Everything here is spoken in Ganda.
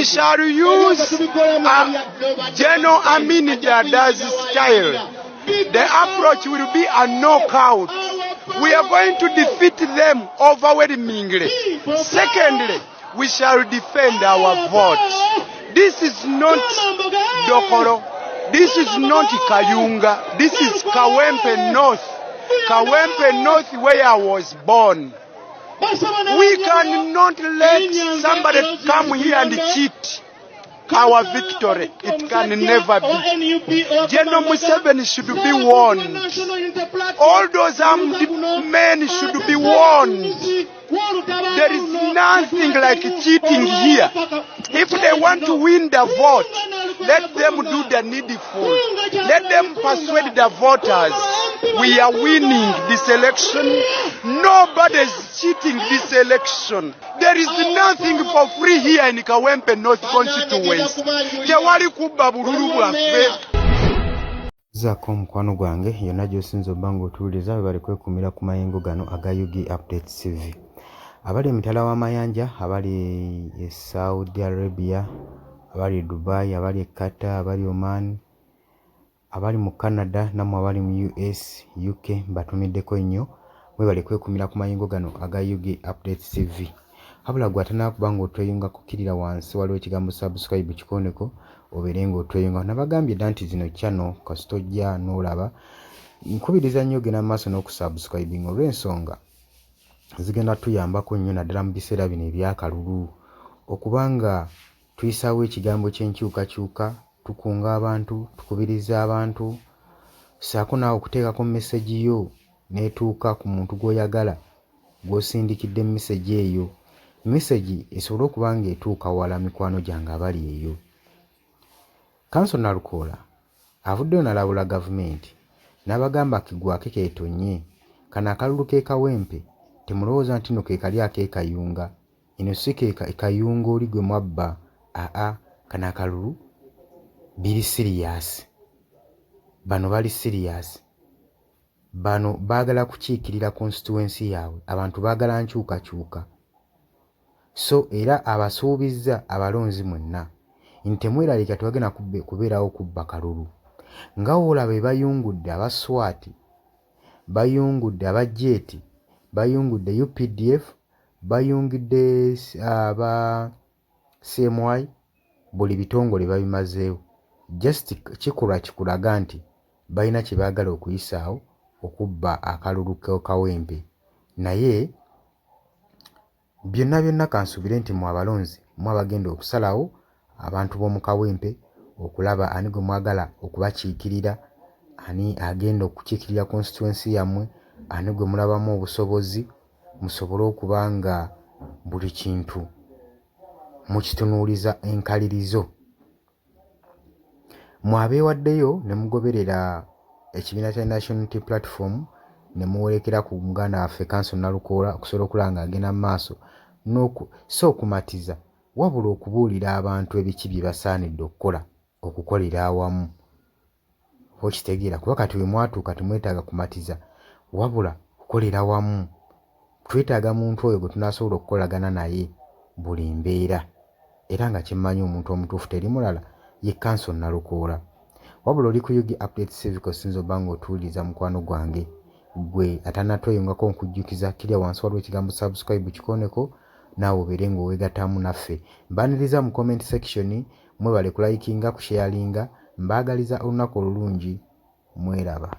We shall use General Amin Dada's style. The approach will be a knockout. We are going to defeat them overwhelmingly. Secondly, we shall defend our vote. This is not Dokoro. This is not Kayunga. This is Kawempe North. Kawempe North, where I was born. We cannot let somebody come here and cheat our victory. It can never be. General Museveni should be warned. All those armed men should be warned. There is nothing like cheating here. If they want to win the vote, let them do the needful. Let them persuade the voters. We are winning this election. Nobody is cheating this election. There is nothing for free here in Kawempe North constituency. Tewali kubba bululu bwaffe. Zako mukwano gwange yonna gy'osinza obanga otuwuliza bali kwekumira ku mayengo gano aga UG Updates TV. Abali emitala w'amayanja, abali e Saudi Arabia, abali Dubai, abali Qatar, abali Oman, abali mu Canada, namwe abali mu US, UK, batumiddeko nnyo mwe bali kwekumira ku mayengo gano aga UG Updates TV. Habula gwatana kubanga otweyunga kukirira wansi waliwo ekigambo subscribe kikoneko obeere ng'otweyunga. Nabagambye dda nti zino channel kasitojja n'olaba nkubiriza nnyo genda maaso n'okusubscribing olw'ensonga zigenda tuyambako nnyo naddala mu biseera bino ebyakalulu okubanga tuyisaawo ekigambo ky'enkyukakyuka, tukunga abantu, tukubiriza abantu, saako naawe okuteekako message yo n'etuuka ku muntu gw'oyagala gw'osindikidde message eyo. Message esobole okuba ng'etuuka wala mikwano gyange abali eyo. Council Nalukoola avuddeyo n'alabula gavumenti n'abagamba kigwake keetonye, kano akalulu k'e Kawempe temulowooza nti nno ke kali ak'e Kayunga, eno si ke Kayunga oli gwe mwabba, kano akalulu biri serious. Bano bali serious. Bano baagala kukiikirira constituency yaabwe, abantu baagala nkyukakyuka. So era abasuubizza abalonzi mwenna nti temweralika tewagenda kubeerawo kubba kalulu. Nga olaba bayungudde aba SWAT, bayungudde aba JET, bayungudde UPDF, bayungudde aba CMY, buli bitongole babimazeewo. Just kikulaga nti balina kye baagala okuyisaawo okubba akalulu Kawempe. Naye byonna kansuubire nti mu abalonzi mu abagenda okusalawo abantu b'omu Kawempe okulaba ani gwe mwagala okubakiikirira, ani agenda okukiikirira constituency yammwe, ani gwe mulabamu obusobozi, musobole okuba nga buli kintu mukitunuuliza enkalirizo. Mwabeewaddeyo ne mugoberera ekibiina kya National Unity Platform ne muwerekera ku muganda waffe Council Nalukoola okusobola okulaba ng'agenda mu maaso so okumatiza wabula okubuulira abantu ebiki bye basaanidde okukola okukolera awamu. Okitegeera kuba kati we mwatuuka temwetaaga kumatiza wabula kukolera wamu. Twetaaga muntu oyo gwe tunaasobola okukolagana naye buli mbeera, era nga kimmanyi omuntu omutuufu teri mulala ye Council Nalukoola. Wabula oli ku UG Updates TV kosinza obanga otuwuliriza mukwano gwange gwe atanatweyungako nkujjukiza kirya wansi waliwo ekigambo subscribe kikoneko naawe obeere ng'oweegattamu naffe. Mbaniriza mu comment section, mwebale kulayikinga, kusharinga. Mbaagaliza olunaku olulungi. Mweraba.